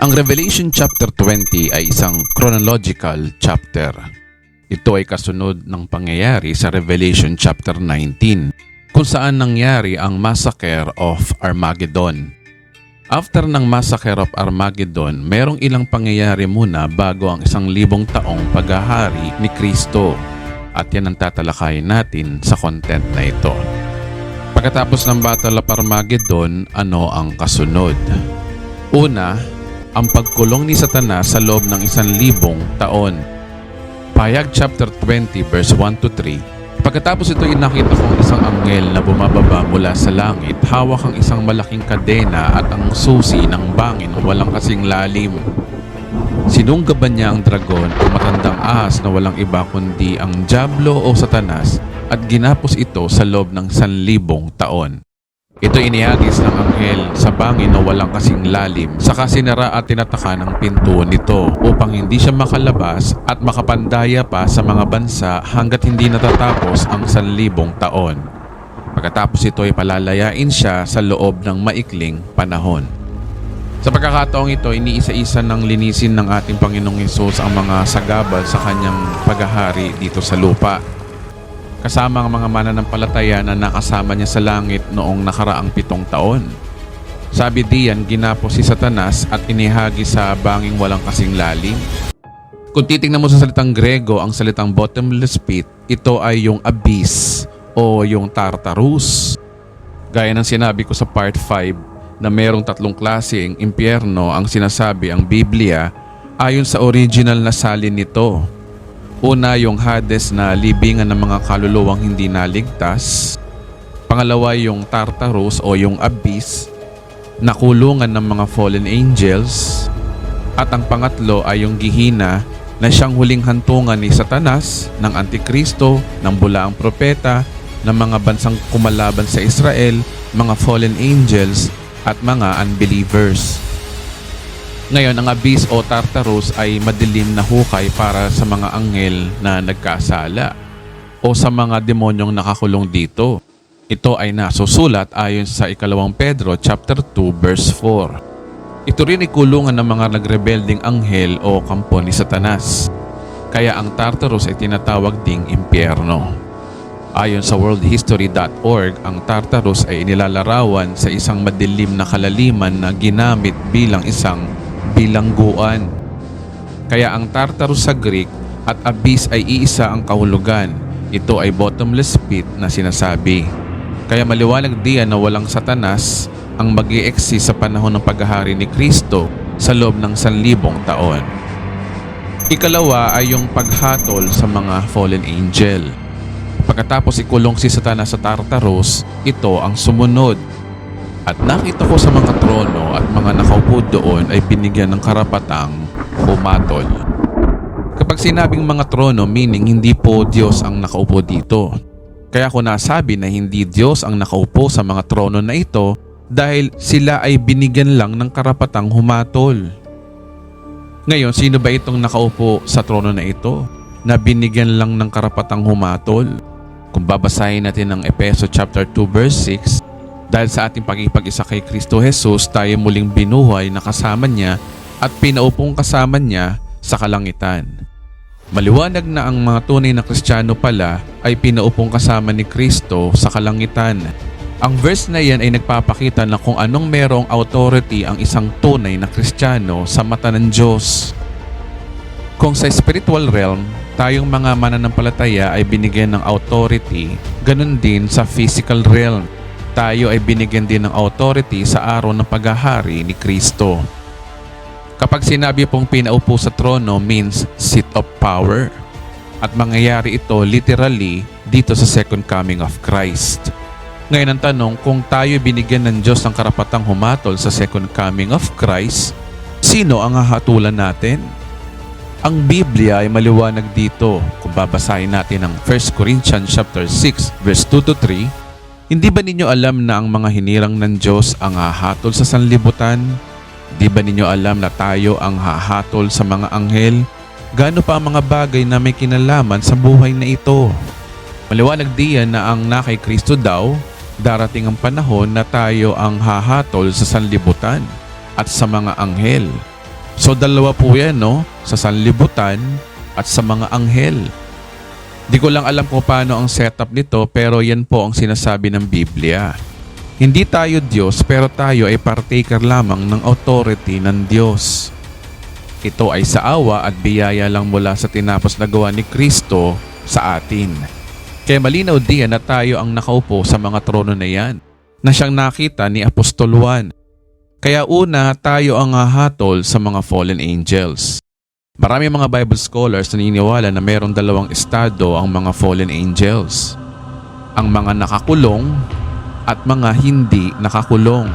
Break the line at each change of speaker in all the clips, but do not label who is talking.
Ang Revelation chapter 20 ay isang chronological chapter. Ito ay kasunod ng pangyayari sa Revelation chapter 19 kung saan nangyari ang Massacre of Armageddon. After ng Massacre of Armageddon, merong ilang pangyayari muna bago ang 1,000 taong paghahari ni Kristo. At yan ang tatalakayin natin sa content na ito. Pagkatapos ng Battle of Armageddon, ano ang kasunod? Una, ang pagkulong ni Satanas sa loob ng 1,000 taon. Pahayag chapter 20 verse 1 to 3. Pagkatapos ito nakita kong isang anghel na bumababa mula sa langit, hawak ang isang malaking kadena at ang susi ng bangin na walang kasing lalim. Sinunggaban niya ang dragon, ang matandang ahas na walang iba kundi ang Diablo o Satanas, at ginapos ito sa loob ng 1,000 taon. Ito inihagis ng anghel sa bangin na walang kasing lalim, saka sinara at tinataka ng pinto nito upang hindi siya makalabas at makapandaya pa sa mga bansa hanggat hindi natatapos ang 1,000 taon. Pagkatapos ito ay palalayain siya sa loob ng maikling panahon. Sa pagkakataong ito, iniisa-isa ng linisin ng ating Panginoong Hesus ang mga sagabal sa kanyang paghahari dito sa lupa. Kasama ang mga mananampalataya na nakasama niya sa langit noong nakaraang 7 taon. Sabi diyan, ginapos si Satanas at inihagi sa banging walang kasing lalim. Kung titingnan mo sa salitang Grego, ang salitang bottomless pit, ito ay yung abyss o yung Tartarus. Gaya ng sinabi ko sa part 5 na merong 3 klaseng impyerno ang sinasabi ang Biblia ayon sa original na salin nito. Una, yung Hades na libingan ng mga kaluluwang hindi naligtas. Pangalawa, yung Tartarus o yung Abyss na kulungan ng mga fallen angels. At ang pangatlo ay yung Gihina na siyang huling hantungan ni Satanas, ng Antikristo, ng bulaang propeta, ng mga bansang kumalaban sa Israel, mga fallen angels at mga unbelievers. Ngayon, ang Abyss o Tartarus ay madilim na hukay para sa mga anghel na nagkasala o sa mga demonyong nakakulong dito. Ito ay nasusulat ayon sa 2 Pedro chapter 2 verse 4. Ito rin ay kulungan ng mga nagrebelding anghel o kampo ni Satanas. Kaya ang Tartarus ay tinatawag ding impyerno. Ayon sa worldhistory.org, ang Tartarus ay inilalarawan sa isang madilim na kalaliman na ginamit bilang isang bilangguan. Kaya ang Tartarus sa Greek at Abyss ay iisa ang kahulugan. Ito ay bottomless pit na sinasabi. Kaya maliwanag diyan na walang Satanas ang mag-i-exist sa panahon ng paghahari ni Kristo sa loob ng 1,000 taon. Ikalawa ay yung paghatol sa mga fallen angel. Pagkatapos ikulong si Satanas sa Tartarus, ito ang sumunod. At nakita ko sa mga trono at mga nakaupo doon ay binigyan ng karapatang humatol. Kapag sinabing mga trono, meaning hindi po Diyos ang nakaupo dito. Kaya ko nasabi na hindi Diyos ang nakaupo sa mga trono na ito dahil sila ay binigyan lang ng karapatang humatol. Ngayon, sino ba itong nakaupo sa trono na ito na binigyan lang ng karapatang humatol? Kung babasahin natin ang Efeso chapter 2 verse 6, dahil sa ating pagkikipag-isa kay Kristo Jesus, tayo muling binuhay na kasama niya at pinaupong kasama niya sa kalangitan. Maliwanag na ang mga tunay na Kristiyano pala ay pinaupong kasama ni Kristo sa kalangitan. Ang verse na yan ay nagpapakita na kung anong merong authority ang isang tunay na Kristiyano sa mata ng Diyos. Kung sa spiritual realm, tayong mga mananampalataya ay binigyan ng authority, ganun din sa physical realm. Tayo ay binigyan din ng authority sa araw ng paghahari ni Kristo. Kapag sinabi pong pinaupo sa trono means seat of power. At mangyayari ito literally dito sa second coming of Christ. Ngayon ang tanong, kung tayo binigyan ng Diyos ng karapatang humatol sa second coming of Christ, sino ang hahatulan natin? Ang Biblia ay maliwanag dito. Kung babasahin natin ang 1 Corinthians chapter 6 verse 2 to 3, hindi ba ninyo alam na ang mga hinirang ng Diyos ang hahatol sa sanlibutan? Di ba ninyo alam na tayo ang hahatol sa mga anghel? Gaano pa ang mga bagay na may kinalaman sa buhay na ito? Maliwanag diyan na ang na kay Kristo daw, darating ang panahon na tayo ang hahatol sa sanlibutan at sa mga anghel. So dalawa po yan, no? Sa sanlibutan at sa mga anghel. Di ko lang alam kung paano ang setup nito, pero yan po ang sinasabi ng Biblia. Hindi tayo Diyos, pero tayo ay partaker lamang ng authority ng Diyos. Ito ay sa awa at biyaya lang mula sa tinapos na gawa ni Kristo sa atin. Kaya malinaw diyan na tayo ang nakaupo sa mga trono na yan, na siyang nakita ni Apostol Juan. Kaya una, tayo ang hahatol sa mga fallen angels. Marami mga Bible scholars na naniniwala na mayroong dalawang estado ang mga fallen angels. Ang mga nakakulong at mga hindi nakakulong.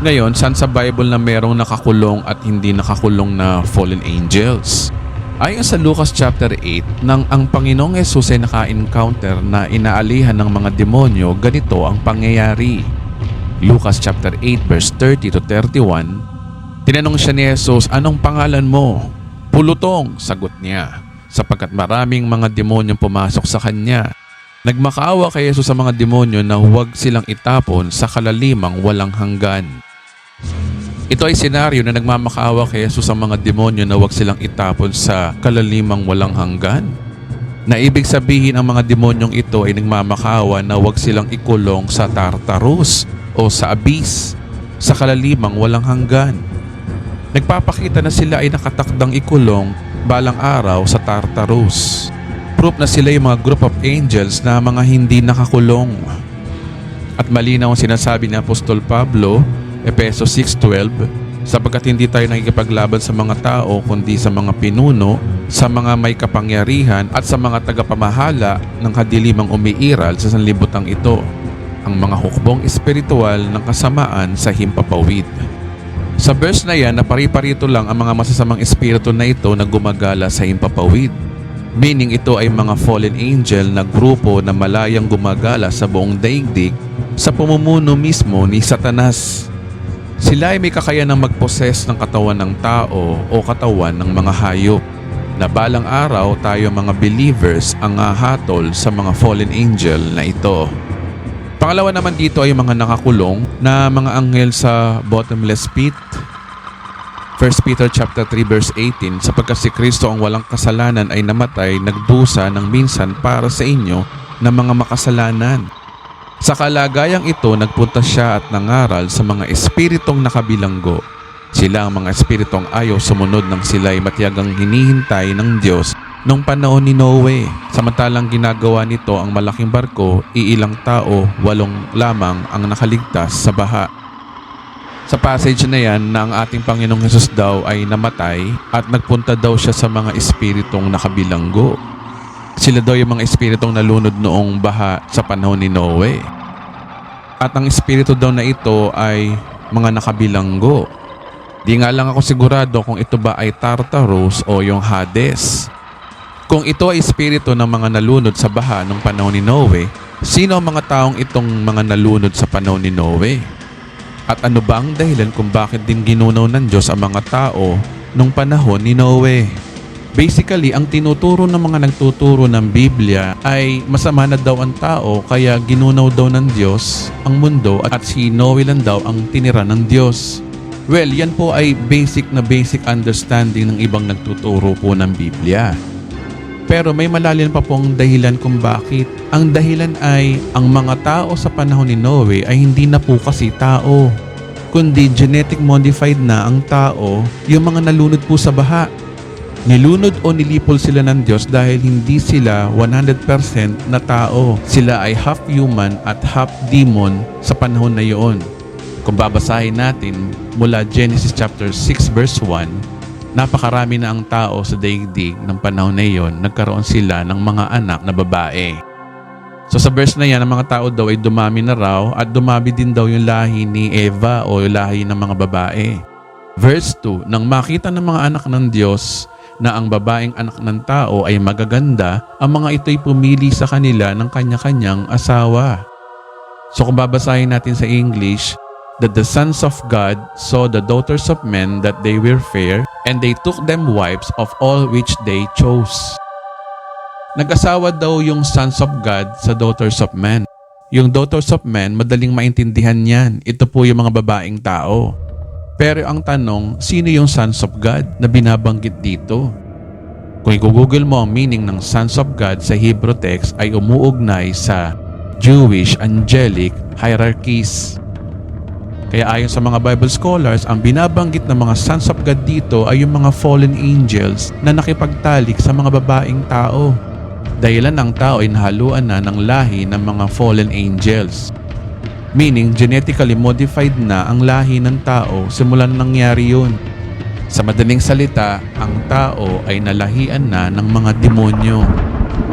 Ngayon, saan sa Bible na mayroong nakakulong at hindi nakakulong na fallen angels? Ayon sa Lucas chapter 8, nang ang Panginoong Hesus ay naka-encounter na inaalihan ng mga demonyo, ganito ang pangyayari. Lucas chapter 8 verse 30 to 31, tinanong siya ni Jesus, "Anong pangalan mo?" "Pulutong," sagot niya, sapagkat maraming mga demonyong pumasok sa kanya. Nagmakaawa kay Jesus sa mga demonyo na huwag silang itapon sa kalalimang walang hanggan. Ito ay senaryo na nagmamakaawa kay Jesus sa mga demonyo na huwag silang itapon sa kalalimang walang hanggan. Na ibig sabihin ang mga demonyong ito ay nagmamakaawa na huwag silang ikulong sa Tartarus o sa abyss, sa kalalimang walang hanggan. Nagpapakita na sila ay nakatakdang ikulong balang araw sa Tartarus. Proof na sila yung mga group of angels na mga hindi nakakulong. At malinaw ang sinasabi ni Apostol Pablo, Efeso 6:12, sapagkat hindi tayo nakikipaglaban sa mga tao kundi sa mga pinuno, sa mga may kapangyarihan at sa mga tagapamahala ng kadilimang umiiral sa sanlibutang ito, ang mga hukbong espiritual ng kasamaan sa himpapawid. Sa verse na yan, napari-parito lang ang mga masasamang espiritu na ito na gumagala sa himpapawid. Meaning ito ay mga fallen angel na grupo na malayang gumagala sa buong daigdig sa pamumuno mismo ni Satanas. Sila ay may kakayanang mag-possess ng katawan ng tao o katawan ng mga hayop, na balang araw tayo mga believers ang hahatol sa mga fallen angel na ito. Pangalawa naman dito ay mga nakakulong na mga anghel sa bottomless pit. 1 Peter chapter 3 verse 18, sapagkat si Kristo ang walang kasalanan ay namatay, nagdusa ng minsan para sa inyo na mga makasalanan. Sa kalagayang ito, nagpunta siya at nangaral sa mga espiritong nakabilanggo. Sila ang mga espiritong ayaw sumunod ng sila'y matiyagang hinihintay ng Diyos nung panahon ni Noe. Samantalang ginagawa nito ang malaking barko, iilang tao, 8 lamang ang nakaligtas sa baha. Sa passage na yan na ang ating Panginoong Hesus daw ay namatay at nagpunta daw siya sa mga espiritong nakabilanggo. Sila daw yung mga espiritong nalunod noong baha sa panahon ni Noe. At ang espiritu daw na ito ay mga nakabilanggo. Di nga lang ako sigurado kung ito ba ay Tartarus o yung Hades. Kung ito ay espiritu ng mga nalunod sa baha ng panahon ni Noe, sino ang mga taong itong mga nalunod sa panahon ni Noe? At ano ba ang dahilan kung bakit din ginunaw ng Diyos ang mga tao nung panahon ni Noe? Basically, ang tinuturo ng mga nagtuturo ng Biblia ay masama na daw ang tao, kaya ginunaw daw ng Diyos ang mundo at si Noe lang daw ang tinira ng Diyos. Well, yan po ay basic understanding ng ibang nagtuturo po ng Biblia. Pero may malalim pa pong dahilan kung bakit. Ang dahilan ay ang mga tao sa panahon ni Noe ay hindi na po kasi tao, kundi genetic modified na ang tao, yung mga nalunod po sa baha. Nilunod o nilipol sila ng Diyos dahil hindi sila 100% na tao. Sila ay half human at half demon sa panahon na iyon. Kung babasahin natin mula Genesis chapter 6 verse 1, napakarami na ang tao sa daigdig ng panahon na iyon, nagkaroon sila ng mga anak na babae. So sa verse na yan, ang mga tao daw ay dumami na raw at dumami din daw yung lahi ni Eva o yung lahi ng mga babae. Verse 2, nang makita ng mga anak ng Diyos na ang babaeng anak ng tao ay magaganda, ang mga ito'y pumili sa kanila ng kanya-kanyang asawa. So kung babasahin natin sa English, that the sons of God saw the daughters of men that they were fair, and they took them wives of all which they chose. Nag-asawa daw yung sons of God sa daughters of men. Yung daughters of men, madaling maintindihan yan. Ito po yung mga babaeng tao. Pero ang tanong, sino yung sons of God na binabanggit dito? Kung i-google mo ang meaning ng sons of God sa Hebrew text ay umuugnay sa Jewish angelic hierarchies. Kaya ayon sa mga Bible scholars, ang binabanggit ng mga sons of God dito ay yung mga fallen angels na nakipagtalik sa mga babaeng tao. Dahilan ang tao ay nahaluan na ng lahi ng mga fallen angels. Meaning, genetically modified na ang lahi ng tao simulan nangyari yun. Sa madaling salita, ang tao ay nalahian na ng mga demonyo.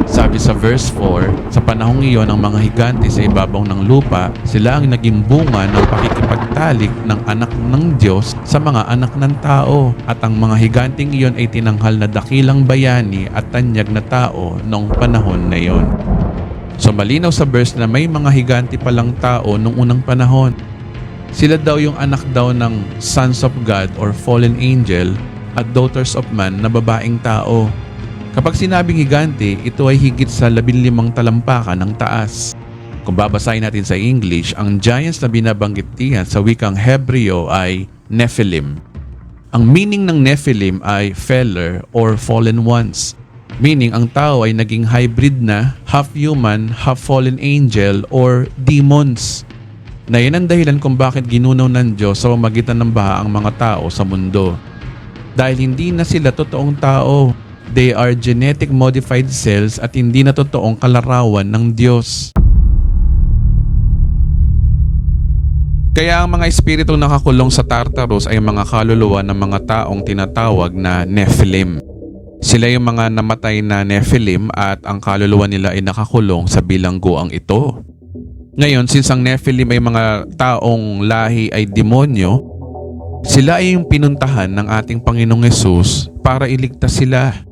Sabi sa verse 4, sa panahong iyon ang mga higante sa ibabaw ng lupa, sila ang naging bunga ng pakikipagtalik ng anak ng Diyos sa mga anak ng tao. At ang mga higanting iyon ay tinanghal na dakilang bayani at tanyag na tao noong panahon na iyon. So malinaw sa verse na may mga higante palang tao noong unang panahon. Sila daw yung anak daw ng sons of God or fallen angel at daughters of man na babaeng tao. Kapag sinabing higante, ito ay higit sa 15 talampakan ng taas. Kung babasahin natin sa English, ang giants na binabanggit diyan sa wikang Hebreo ay Nephilim. Ang meaning ng Nephilim ay feller or fallen ones. Meaning ang tao ay naging hybrid na half human, half fallen angel or demons. Na yan ang dahilan kung bakit ginunaw ng Diyos sa pamamagitan ng baha ang mga tao sa mundo. Dahil hindi na sila totoong tao. They are genetic modified cells at hindi na totoong kalarawan ng Diyos. Kaya ang mga espiritong nakakulong sa Tartarus ay mga kaluluwa ng mga taong tinatawag na Nephilim. Sila yung mga namatay na Nephilim at ang kaluluwa nila ay nakakulong sa bilangguang ito. Ngayon, since ang Nephilim ay mga taong lahi ay demonyo, sila ay yung pinuntahan ng ating Panginoong Hesus para iligtas sila.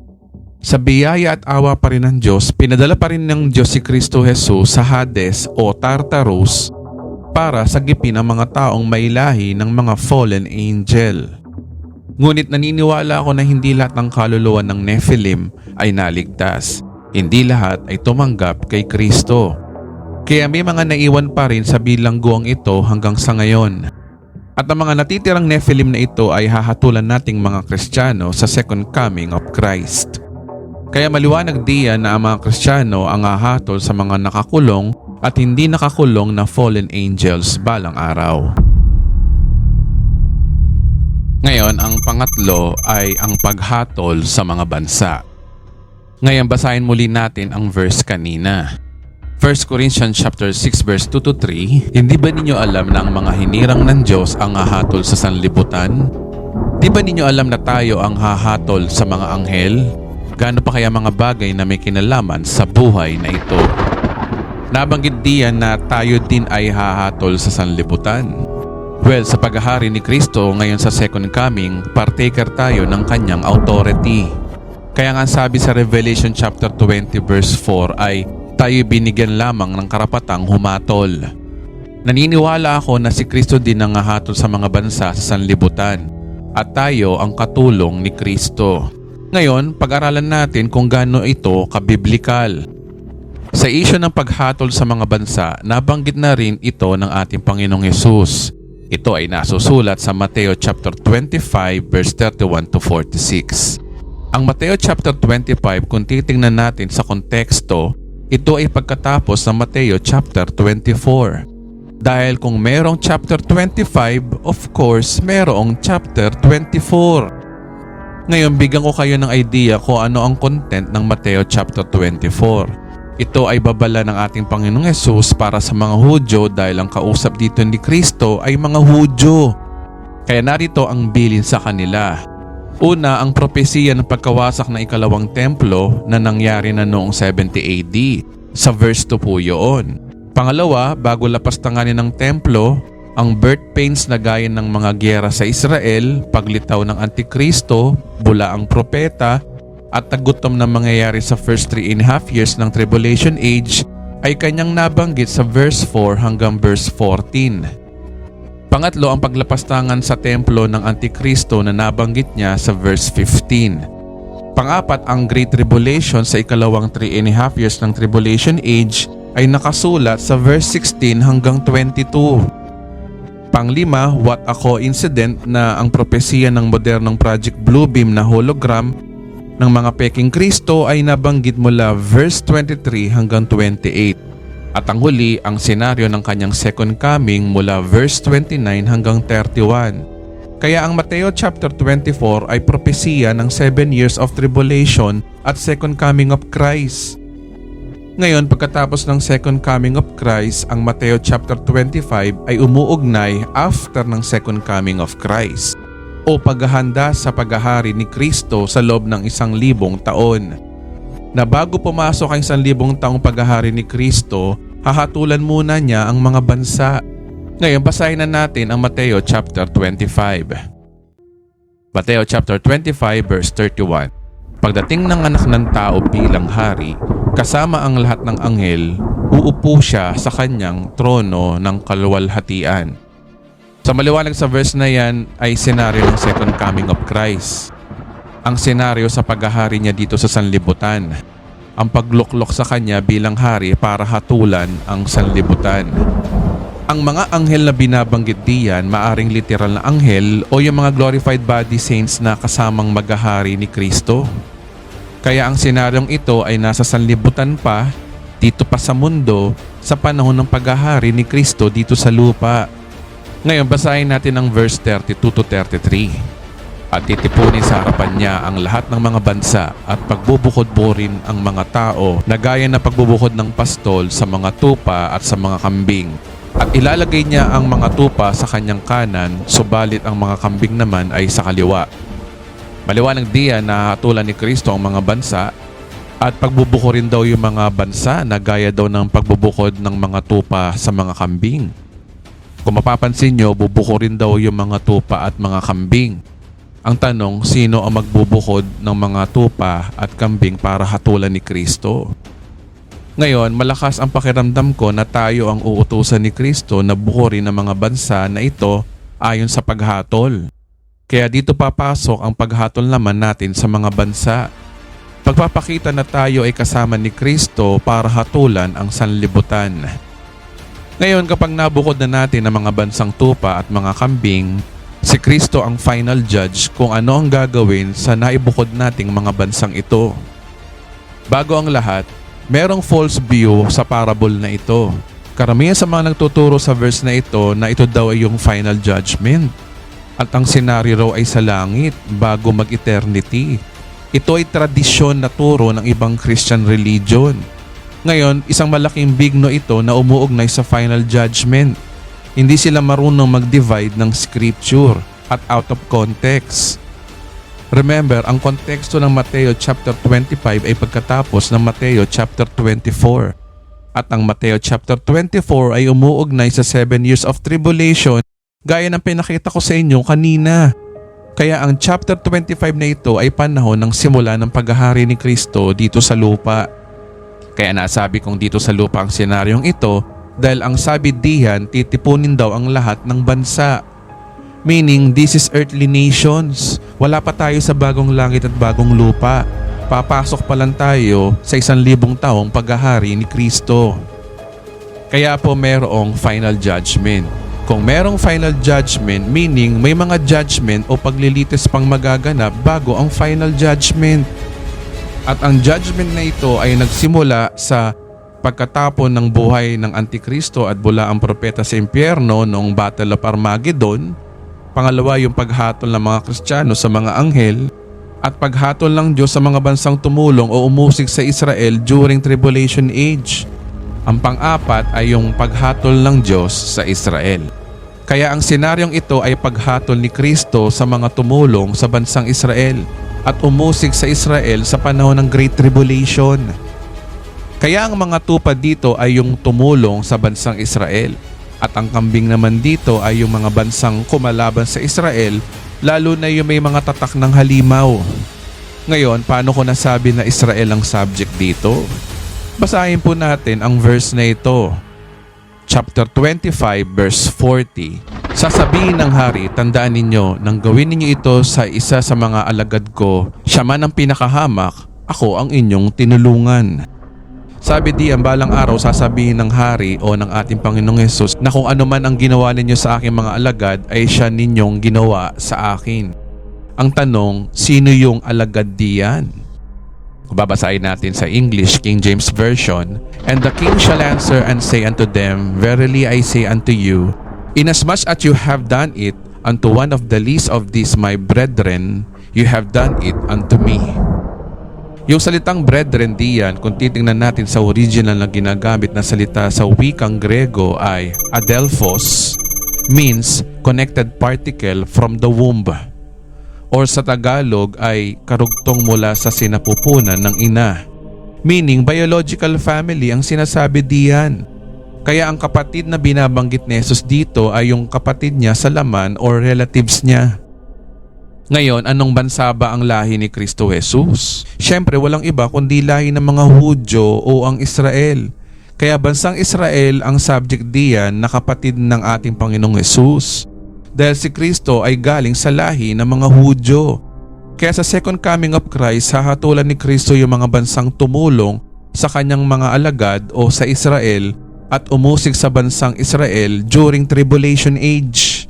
Sa biyaya at awa pa rin ng Diyos, pinadala pa rin ng Diyos si Kristo Jesus sa Hades o Tartarus para sagipin ang mga taong may lahi ng mga fallen angel. Ngunit naniniwala ako na hindi lahat ng kaluluwa ng Nephilim ay naligtas. Hindi lahat ay tumanggap kay Kristo. Kaya may mga naiwan pa rin sa bilangguang ito hanggang sa ngayon. At ang mga natitirang Nephilim na ito ay hahatulan nating mga Kristiyano sa second coming of Christ. Kaya maliwanag diyan na ang mga Kristiyano ang hahatol sa mga nakakulong at hindi nakakulong na fallen angels balang araw. Ngayon, ang pangatlo ay ang paghatol sa mga bansa. Ngayon, basahin muli natin ang verse kanina. 1 Corinthians chapter 6 verse 2 to 3, hindi ba ninyo alam na ang mga hinirang ng Diyos ang hahatol sa sanlibutan? Di ba ninyo alam na tayo ang hahatol sa mga anghel? Gaano pa kaya mga bagay na may kinalaman sa buhay na ito? Nabanggit diyan na tayo din ay hahatol sa sanlibutan. Well, sa paghahari ni Kristo ngayon sa second coming, partaker tayo ng kanyang authority. Kaya nga sabi sa Revelation chapter 20 verse 4 ay tayo binigyan lamang ng karapatang humatol. Naniniwala ako na si Kristo din ang hahatol sa mga bansa sa sanlibutan at tayo ang katulong ni Kristo. Ngayon, pag-aralan natin kung gaano ito kabiblikal. Sa isyu ng paghatol sa mga bansa, nabanggit na rin ito ng ating Panginoong Hesus. Ito ay nasusulat sa Mateo chapter 25 verse 31 to 46. Ang Mateo chapter 25, kung titingnan natin sa konteksto, ito ay pagkatapos ng Mateo chapter 24. Dahil kung merong chapter 25, of course, merong chapter 24. Ngayon, bigyan ko kayo ng idea kung ano ang content ng Mateo chapter 24. Ito ay babala ng ating Panginoong Hesus para sa mga Hudyo dahil ang kausap dito ni Kristo ay mga Hudyo. Kaya narito ang bilin sa kanila. Una, ang propesiya ng pagkawasak ng ikalawang templo na nangyari na noong 70 AD. Sa verse 2 po yun. Pangalawa, bago lapastanganin ng templo, ang birth pains na gaya ng mga gyera sa Israel, paglitaw ng Antikristo, bula ang propeta, at tagutom na mangyayari sa first 3.5 years ng Tribulation Age ay kanyang nabanggit sa verse 4 hanggang verse 14. Pangatlo, ang paglapastangan sa templo ng Antikristo na nabanggit niya sa verse 15. Pangapat, ang Great Tribulation sa ikalawang 3.5 years ng Tribulation Age ay nakasulat sa verse 16 hanggang 22. Panglima, what a coincidence na ang propesiya ng modernong Project Bluebeam na hologram ng mga peking Kristo ay nabanggit mula verse 23 hanggang 28. At ang huli, ang senaryo ng kanyang second coming mula verse 29 hanggang 31. Kaya ang Mateo chapter 24 ay propesiya ng 7 years of tribulation at second coming of Christ. Ngayon, pagkatapos ng second coming of Christ, ang Mateo chapter 25 ay umuugnay after ng second coming of Christ o paghahanda sa paghahari ni Kristo sa loob ng 1,000 taon. Na bago pumasok ang 1,000 taong paghahari ni Kristo, hahatulan muna niya ang mga bansa. Ngayon, basahin na natin ang Mateo chapter 25. Mateo chapter 25 verse 31. Pagdating ng anak ng tao bilang hari, kasama ang lahat ng anghel, uupo siya sa kanyang trono ng kaluwalhatian. Sa maliwanag sa verse na yan ay senaryo ng second coming of Christ. Ang senaryo sa paghahari niya dito sa sanlibutan. Ang pagluklok sa kanya bilang hari para hatulan ang sanlibutan. Ang mga anghel na binabanggit diyan, maaring literal na anghel o yung mga glorified body saints na kasamang maghahari ni Kristo. Kaya ang senaryong ito ay nasa sanlibutan pa, dito pa sa mundo, sa panahon ng paghahari ni Kristo dito sa lupa. Ngayon, basahin natin ang verse 32 to 33. At titipunin sa harapan niya ang lahat ng mga bansa at pagbubukod-burin ang mga tao na gaya na pagbubukod ng pastol sa mga tupa at sa mga kambing. At ilalagay niya ang mga tupa sa kanyang kanan, subalit ang mga kambing naman ay sa kaliwa. Maliwanag diyan na hatulan ni Kristo ang mga bansa at pagbubuko rin daw yung mga bansa na gaya daw ng pagbubukod ng mga tupa sa mga kambing. Kung mapapansin nyo, bubuko rin daw yung mga tupa at mga kambing. Ang tanong, sino ang magbubukod ng mga tupa at kambing para hatulan ni Kristo? Ngayon, malakas ang pakiramdam ko na tayo ang uutusan ni Kristo na bukurin ang mga bansa na ito ayon sa paghatol. Kaya dito papasok ang paghatol naman natin sa mga bansa. Pagpapakita na tayo ay kasama ni Kristo para hatulan ang sanlibutan. Ngayon, kapag nabukod na natin ang mga bansang tupa at mga kambing, si Kristo ang final judge kung ano ang gagawin sa naibukod nating mga bansang ito. Bago ang lahat, merong false view sa parable na ito. Karamihan sa mga nagtuturo sa verse na ito daw ay yung final judgment. At ang senaryo raw ay sa langit bago mag-eternity. Ito ay tradisyon na turo ng ibang Christian religion. Ngayon, isang malaking bigno ito na umuugnay sa final judgment. Hindi sila marunong mag-divide ng scripture at out of context. Remember, ang konteksto ng Mateo chapter 25 ay pagkatapos ng Mateo chapter 24. At ang Mateo chapter 24 ay umuugnay sa 7 years of tribulation gaya ng pinakita ko sa inyo kanina. Kaya ang chapter 25 na ito ay panahon ng simula ng paghahari ni Kristo dito sa lupa. Kaya nasabi kong dito sa lupa ang senaryong ito dahil ang sabi diyan titipunin daw ang lahat ng bansa. Meaning, this is earthly nations. Wala pa tayo sa bagong langit at bagong lupa. Papasok pa lang tayo sa 1,000 taong paghahari ni Kristo. Kaya po merong final judgment. Kung merong final judgment, meaning may mga judgment o paglilitis pang magaganap bago ang final judgment. At ang judgment na ito ay nagsimula sa pagkatapon ng buhay ng Antikristo at bula ang propeta sa impyerno noong Battle of Armageddon. Pangalawa, yung paghatol ng mga Kristiyano sa mga anghel at paghatol ng Diyos sa mga bansang tumulong o umusig sa Israel during tribulation age. Ang pang-apat ay yung paghatol ng Diyos sa Israel. Kaya ang senaryong ito ay paghatol ni Kristo sa mga tumulong sa bansang Israel at umusig sa Israel sa panahon ng Great Tribulation. Kaya ang mga tupa dito ay yung tumulong sa bansang Israel. At ang kambing naman dito ay yung mga bansang kumalaban sa Israel, lalo na yung may mga tatak ng halimaw. Ngayon, paano ko nasabi na Israel ang subject dito? Basahin po natin ang verse na ito. Chapter 25 verse 40. Sasabihin ng hari, tandaan ninyo, nang gawin ninyo ito sa isa sa mga alagad ko, siya man ang pinakahamak, ako ang inyong tinulungan. Sabi diyan, balang araw sasabihin ng hari o ng ating Panginoong Hesus na kung ano man ang ginawa ninyo sa aking mga alagad ay siya ninyong ginawa sa akin. Ang tanong, sino yung alagad diyan? Babasahin natin sa English, King James Version. And the king shall answer and say unto them, Verily I say unto you, inasmuch as you have done it unto one of the least of these my brethren, you have done it unto me. Yung salitang brethren diyan, kung titingnan natin sa original na ginagamit na salita sa wikang Grego ay adelphos, means connected particle from the womb. Or sa Tagalog ay karugtong mula sa sinapupunan ng ina. Meaning biological family ang sinasabi diyan. Kaya ang kapatid na binabanggit ni Jesus dito ay yung kapatid niya sa laman or relatives niya. Ngayon, anong bansa ba ang lahi ni Kristo Jesus? Siyempre, walang iba kundi lahi ng mga Hudyo o ang Israel. Kaya bansang Israel ang subject diyan na kapatid ng ating Panginoong Jesus. Dahil si Kristo ay galing sa lahi ng mga Hudyo. Kaya sa second coming of Christ, hahatulan ni Kristo yung mga bansang tumulong sa kanyang mga alagad o sa Israel at umusig sa bansang Israel during tribulation age.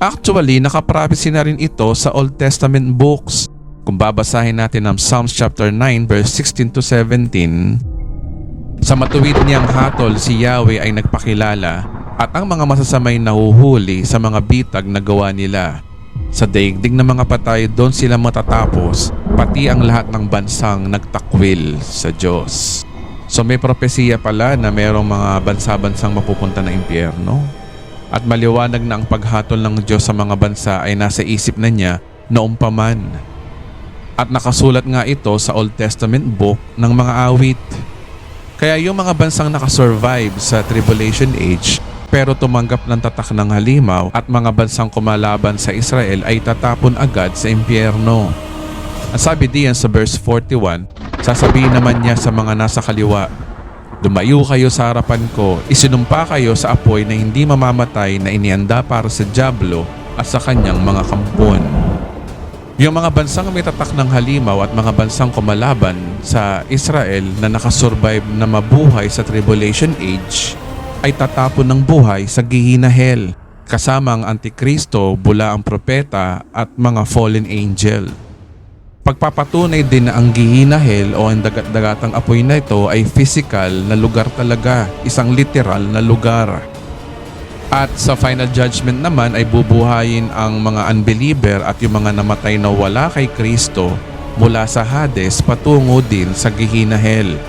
Actually, nakaprophesy na rin ito sa Old Testament books. Kung babasahin natin ang Psalms chapter 9 verse 16 to 17, sa matuwid niyang hatol si Yahweh ay nagpakilala at ang mga masasamay nahuhuli sa mga bitag na gawa nila. Sa daigdig ng mga patay doon sila matatapos, pati ang lahat ng bansang nagtakwil sa Diyos. So may propesiya pala na mayroong mga bansa-bansang mapupunta na impyerno. At maliwanag na ang paghatol ng Diyos sa mga bansa ay nasa isip na niya noong paman. At nakasulat nga ito sa Old Testament book ng mga awit. Kaya yung mga bansang nakasurvive sa tribulation age pero tumanggap ng tatak ng halimaw at mga bansang kumalaban sa Israel ay tatapon agad sa impyerno. Ang sabi diyan sa verse 41, sasabihin naman niya sa mga nasa kaliwa, Dumayo kayo sa harapan ko, isinumpa kayo sa apoy na hindi mamamatay na inianda para sa dyablo at sa kanyang mga kampon. Yung mga bansang may tatak ng halimaw at mga bansang kumalaban sa Israel na nakasurvive na mabuhay sa tribulation age ay tatapon ng buhay sa Gehenna Hell kasama ang Antikristo, bula ang propeta at mga fallen angel. Pagpapatunay din na ang Gehenna Hell o ang dagat-dagatang apoy na ito ay physical na lugar talaga, isang literal na lugar. At sa final judgment naman ay bubuhayin ang mga unbeliever at yung mga namatay na wala kay Kristo mula sa Hades patungo din sa Gehenna Hell.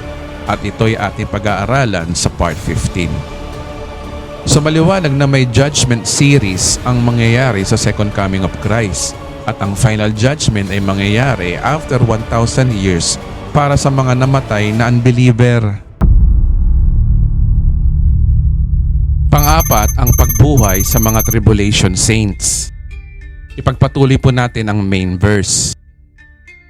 At ito'y ating pag-aaralan sa part 15. So maliwanag na may judgment series ang mangyayari sa second coming of Christ. At ang final judgment ay mangyayari after 1,000 years para sa mga namatay na unbeliever. Pang-apat, ang pagbuhay sa mga tribulation saints. Ipagpatuloy po natin ang main verse.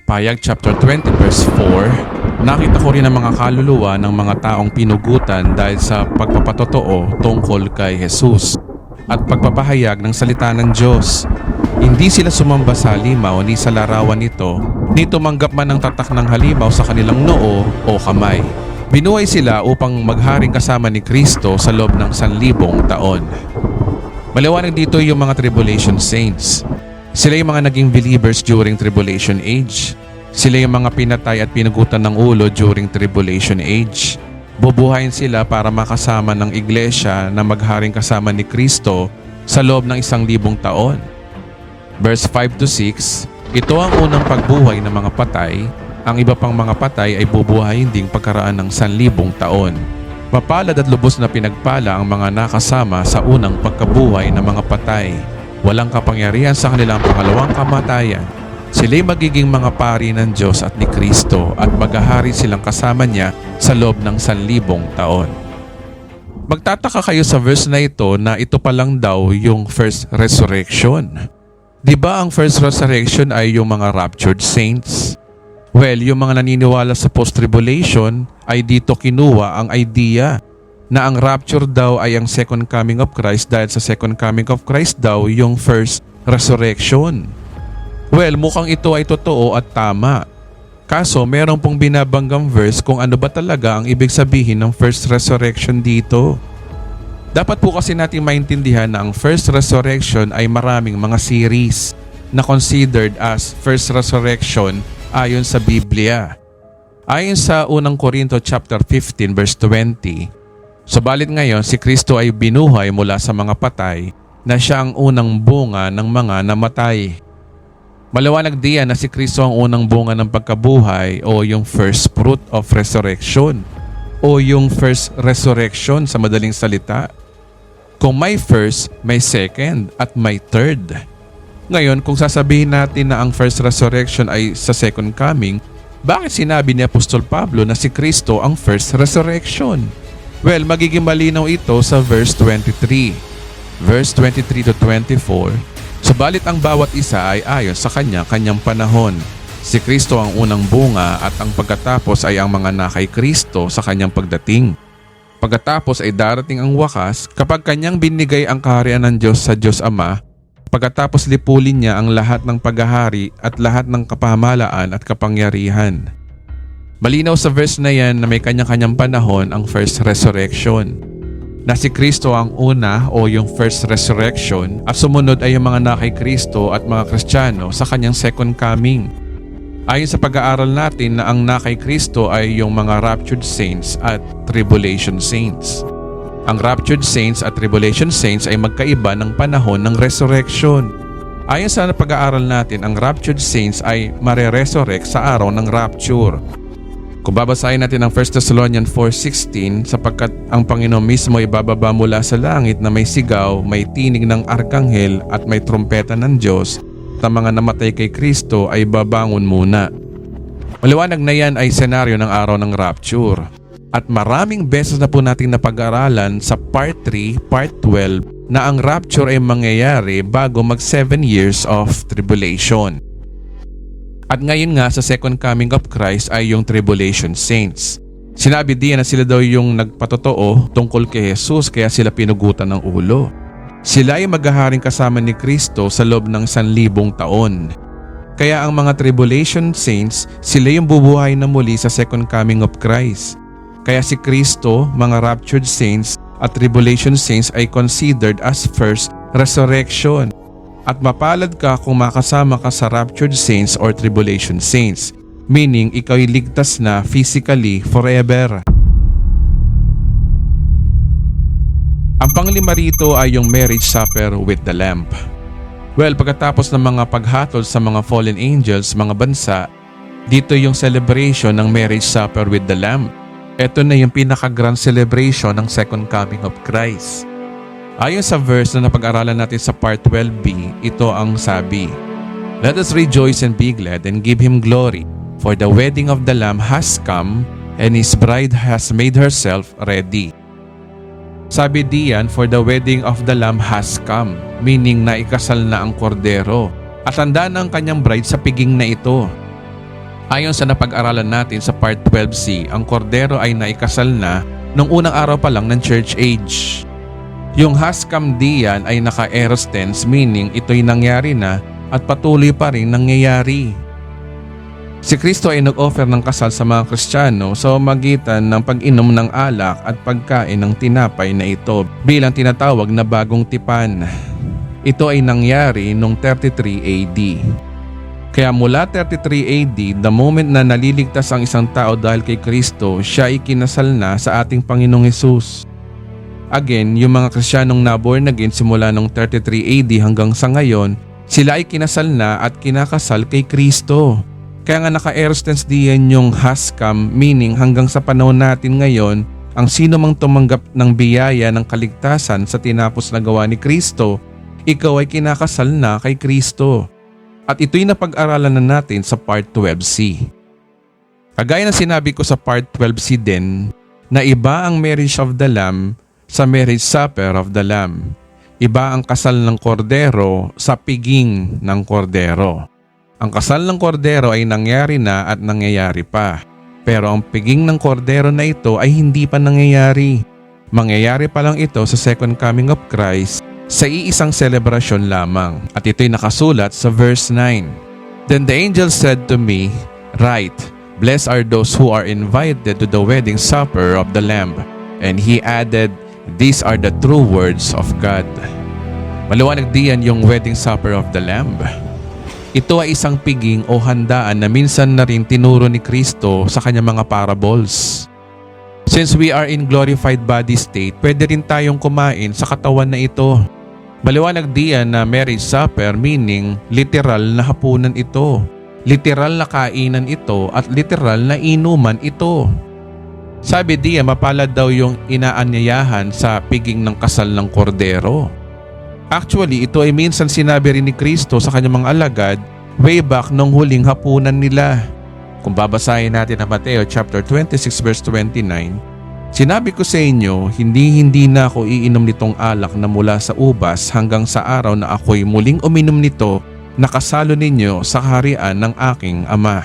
Payag chapter 20 verse 4, nakita ko rin ang mga kaluluwa ng mga taong pinugutan dahil sa pagpapatotoo tungkol kay Jesus at pagpapahayag ng salita ng Diyos. Hindi sila sumamba sa halimaw ni sa larawan nito, ni tumanggap man ng tatak ng halimaw sa kanilang noo o kamay. Binuhay sila upang magharing kasama ni Kristo sa loob ng 1,000 taon. Maliwanag dito yung mga tribulation saints. Sila yung mga naging believers during tribulation age. Sila yung mga pinatay at pinugutan ng ulo during tribulation age. Bubuhayin sila para makasama ng iglesia na magharing kasama ni Kristo sa loob ng 1,000 taon. Verse 5 to 6, ito ang unang pagbuhay ng mga patay. Ang iba pang mga patay ay bubuhayin ding pagkaraan ng 1,000 taon. Mapalad at lubos na pinagpala ang mga nakasama sa unang pagkabuhay ng mga patay. Walang kapangyarihan sa kanilang pangalawang kamatayan. Sila'y magiging mga pari ng Diyos at ni Kristo at maghahari silang kasama niya sa loob ng 1,000 taon. Magtataka kayo sa verse na ito pa lang daw yung first resurrection. Diba ang first resurrection ay yung mga raptured saints? Well, yung mga naniniwala sa post-tribulation ay dito kinuha ang idea na ang rapture daw ay ang second coming of Christ dahil sa second coming of Christ daw yung first resurrection. Well, mukhang ito ay totoo at tama. Kaso meron pong binabanggang verse kung ano ba talaga ang ibig sabihin ng first resurrection dito. Dapat po kasi natin maintindihan na ang first resurrection ay maraming mga series na considered as first resurrection ayon sa Biblia. Ayon sa 1 Corinto chapter 15 verse 20, subalit ngayon si Kristo ay binuhay mula sa mga patay na siya ang unang bunga ng mga namatay. Maliwanag diyan na si Kristo ang unang bunga ng pagkabuhay o yung first fruit of resurrection o yung first resurrection sa madaling salita. Kung may first, may second at may third. Ngayon, kung sasabihin natin na ang first resurrection ay sa second coming, bakit sinabi ni Apostol Pablo na si Kristo ang first resurrection? Well, magiging malinaw ito sa verse 23. Verse 23 to 24, subalit ang bawat isa ay ayon sa kanyang panahon. Si Kristo ang unang bunga at ang pagkatapos ay ang mga nakay Kristo sa kanyang pagdating. Pagkatapos ay darating ang wakas kapag kanyang binigay ang kaharian ng Diyos sa Diyos Ama. Pagkatapos lipulin niya ang lahat ng paghahari at lahat ng kapahamalaan at kapangyarihan. Malinaw sa verse na yan na may kanyang-kanyang panahon ang first resurrection. Na si Kristo ang una o yung first resurrection at sumunod ay yung mga nakay Kristo at mga Kristiyano sa kanyang second coming. Ayon sa pag-aaral natin na ang nakay Kristo ay yung mga raptured saints at tribulation saints. Ang raptured saints at tribulation saints ay magkaiba ng panahon ng resurrection. Ayon sa pag-aaral natin, ang raptured saints ay mare-resurrect sa araw ng rapture. Kung babasahin natin ang 1 Thessalonians 4:16, sapagkat ang Panginoon mismo ay bababa mula sa langit na may sigaw, may tinig ng arkanghel at may trumpeta ng Diyos, at ang mga namatay kay Kristo ay babangon muna. Maliwanag na yan ay senaryo ng araw ng rapture. At maraming beses na po natin napag-aralan sa part 3, part 12 na ang rapture ay mangyayari bago mag 7 years of tribulation. At ngayon nga sa second coming of Christ ay yung tribulation saints. Sinabi diyan na sila daw yung nagpatotoo tungkol kay Jesus kaya sila pinugutan ng ulo. Sila ay maghaharing kasama ni Kristo sa loob ng 1,000 taon. Kaya ang mga tribulation saints, sila yung bubuhay na muli sa second coming of Christ. Kaya si Kristo, mga raptured saints at tribulation saints ay considered as first resurrection. At mapalad ka kung makasama ka sa raptured saints or tribulation saints, meaning ikaw ay ligtas na physically forever. Ang panglima rito ay yung marriage supper with the Lamb. Well, pagkatapos ng mga paghatol sa mga fallen angels, mga bansa, dito yung celebration ng marriage supper with the Lamb. Ito na yung pinaka-grand celebration ng second coming of Christ. Ayon sa verse na napag-aralan natin sa part 12b, ito ang sabi, "Let us rejoice and be glad and give Him glory, for the wedding of the Lamb has come, and His bride has made herself ready." Sabi diyan, for the wedding of the Lamb has come, meaning na ikasal na ang kordero at handa na ang kanyang bride sa piging na ito. Ayon sa napag-aralan natin sa part 12c, ang kordero ay naikasal na nung unang araw pa lang ng church age. Yung has come diyan ay naka-aorist tense, meaning ito'y nangyari na at patuloy pa rin nangyayari. Si Kristo ay nag-offer ng kasal sa mga Kristiyano sa magitan ng pag-inom ng alak at pagkain ng tinapay na ito bilang tinatawag na bagong tipan. Ito ay nangyari noong 33 AD. Kaya mula 33 AD, the moment na naliligtas ang isang tao dahil kay Kristo, siya ay kinasal na sa ating Panginoong Hesus. Again, yung mga Kristiyanong na-born again simula noong 33 AD hanggang sa ngayon, sila ay kinasal na at kinakasal kay Kristo. Kaya nga naka-aorist tense diyan yung has come, meaning hanggang sa panahon natin ngayon, ang sino mang tumanggap ng biyaya ng kaligtasan sa tinapos na gawa ni Kristo, ikaw ay kinakasal na kay Kristo. At ito'y napag-aralan na natin sa part 12c. Kagaya ng sinabi ko sa part 12c din, na iba ang marriage of the Lamb sa marriage supper of the Lamb. Iba ang kasal ng kordero sa piging ng kordero. Ang kasal ng kordero ay nangyari na at nangyayari pa. Pero ang piging ng kordero na ito ay hindi pa nangyayari. Mangyayari pa lang ito sa second coming of Christ sa iisang selebrasyon lamang. At ito'y nakasulat sa verse 9. "Then the angel said to me, 'Write, Blessed are those who are invited to the wedding supper of the Lamb. And he added, these are the true words of God. Maliwanag diyan yung wedding supper of the Lamb. Ito ay isang piging o handaan na minsan na rin tinuro ni Kristo sa kanyang mga parables. Since we are in glorified body state, pwede rin tayong kumain sa katawan na ito. Maliwanag diyan na marriage supper meaning literal na hapunan ito. Literal na kainan ito at literal na inuman ito. Sabi diyan mapalad daw yung inaanyayahan sa piging ng kasal ng kordero. Actually, ito ay minsan sinabi rin ni Kristo sa kanyang mga alagad way back nung huling hapunan nila. Kung babasahin natin ang Mateo chapter 26 verse 29, sinabi ko sa inyo, hindi na ako iinom nitong alak na mula sa ubas hanggang sa araw na ako'y muling uminom nito na kasalo ninyo sa kaharian ng aking Ama.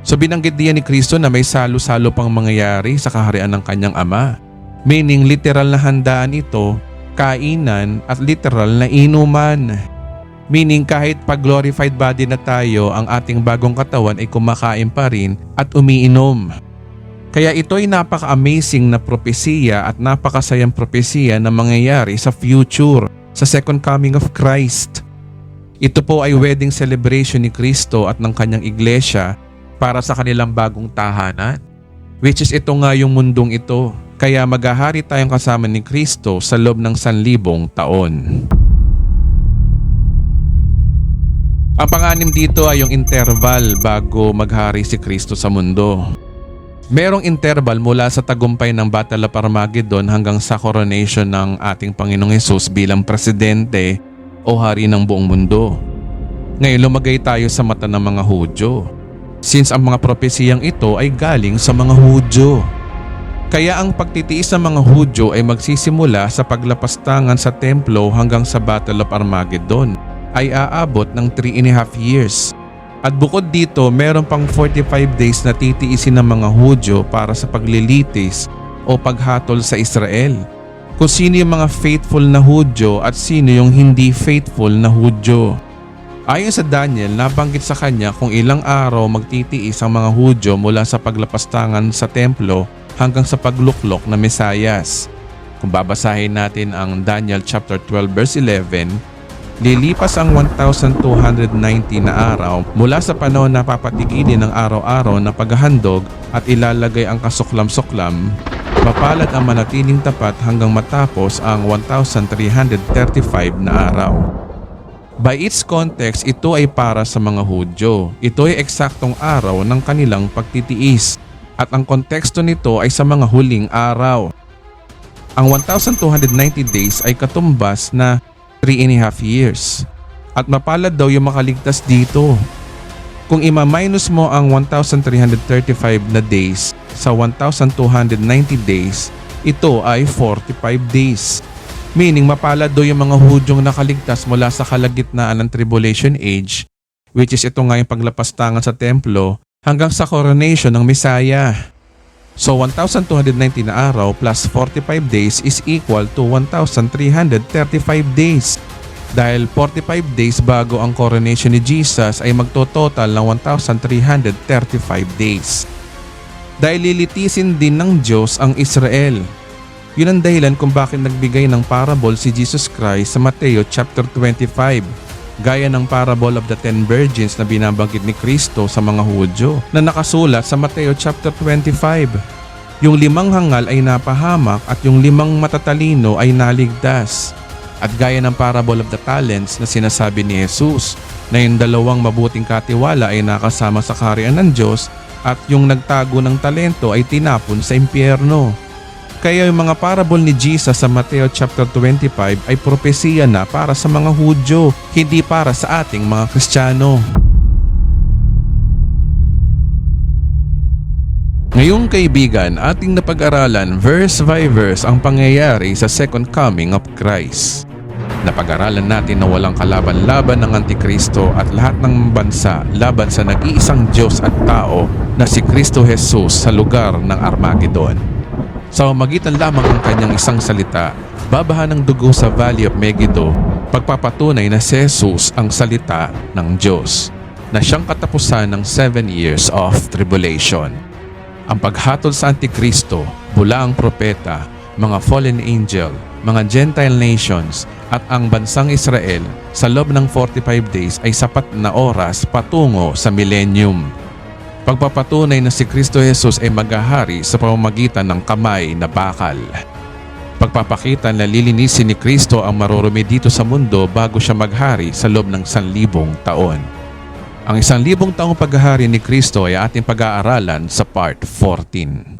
So binanggit diyan ni Kristo na may salo-salo pang mangyayari sa kaharian ng kanyang Ama. Meaning literal na handaan ito, kainan at literal na inuman. Meaning kahit pag-glorified body na tayo, ang ating bagong katawan ay kumakain pa rin at umiinom. Kaya ito ay napaka-amazing na propesiya at napakasayang propesiya na mangyayari sa future, sa second coming of Christ. Ito po ay wedding celebration ni Kristo at ng kanyang iglesia para sa kanilang bagong tahanan. Which is ito nga yung mundong ito. Kaya maghahari tayong kasama ni Kristo sa loob ng 1,000 taon. Ang pang-anim dito ay yung interval bago maghari si Kristo sa mundo. Merong interval mula sa tagumpay ng Battle of Armageddon hanggang sa coronation ng ating Panginoong Hesus bilang presidente o hari ng buong mundo. Ngayon lumagay tayo sa mata ng mga Hudyo, since ang mga propesiyang ito ay galing sa mga Hudyo. Kaya ang pagtitiis ng mga Hudyo ay magsisimula sa paglapastangan sa templo hanggang sa Battle of Armageddon ay aabot ng 3.5 years. At bukod dito, meron pang 45 days na titiisin ng mga Hudyo para sa paglilitis o paghatol sa Israel. Kung sino yung mga faithful na Hudyo at sino yung hindi faithful na Hudyo. Ayon sa Daniel, nabanggit sa kanya kung ilang araw magtitiis ang mga Hudyo mula sa paglapastangan sa templo hanggang sa pagluklok na Mesayas. Kung babasahin natin ang Daniel chapter 12 verse 11, lilipas ang 1,290 na araw mula sa panahon na papatigilin ng araw-araw na paghahandog at ilalagay ang kasuklam-suklam. Mapalad ang manatiling tapat hanggang matapos ang 1,335 na araw. By its context, ito ay para sa mga Hudyo. Ito ay eksaktong araw ng kanilang pagtitiis at ang konteksto nito ay sa mga huling araw. Ang 1,290 days ay katumbas na 3.5 years at mapalad daw yung makaligtas dito. Kung ima-minus mo ang 1,335 na days sa 1,290 days, ito ay 45 days. Meaning mapalad daw yung mga Hudyong nakaligtas mula sa kalagitnaan ng tribulation age, which is ito nga yung paglapastangan sa templo hanggang sa coronation ng Messiah. So 1,290 na araw plus 45 days is equal to 1,335 days. Dahil 45 days bago ang coronation ni Jesus ay magtototal ng 1,335 days. Dahil lilitisin din ng Diyos ang Israel. Yun ang dahilan kung bakit nagbigay ng parable si Jesus Christ sa Mateo chapter 25. Gaya ng parable of the 10 virgins na binabanggit ni Kristo sa mga Hudyo na nakasulat sa Mateo chapter 25. Yung 5 hangal ay napahamak at yung 5 matatalino ay naligtas. At gaya ng parable of the talents na sinasabi ni Jesus na yung 2 mabuting katiwala ay nakasama sa kaharian ng Diyos at yung nagtago ng talento ay tinapon sa impyerno. Kaya yung mga parable ni Jesus sa Mateo chapter 25 ay propesiya na para sa mga Hudyo, hindi para sa ating mga Kristiyano. Ngayong kaibigan, ating napag-aralan verse by verse ang pangyayari sa second coming of Christ. Napag-aralan natin na walang kalaban-laban ng Antikristo at lahat ng bansa laban sa nag-iisang Diyos at tao na si Kristo Jesus sa lugar ng Armageddon. Sa magitan lamang ng kanyang isang salita, babahan ng dugo sa Valley of Megiddo, pagpapatunay na si Jesus ang salita ng Diyos. na siyang katapusan ng 7 years of tribulation. Ang paghatol sa Antikristo, bulaang propeta, mga fallen angel, mga Gentile nations at ang bansang Israel sa loob ng 45 days ay sapat na oras patungo sa millennium. Pagpapatunay na si Kristo Jesus ay maghahari sa pamamagitan ng kamay na bakal. Pagpapakita na lilinisin ni Kristo ang marurumi dito sa mundo bago siya maghari sa loob ng 1,000 taon. Ang 1,000 taong paghahari ni Kristo ay ating pag-aaralan sa part 14.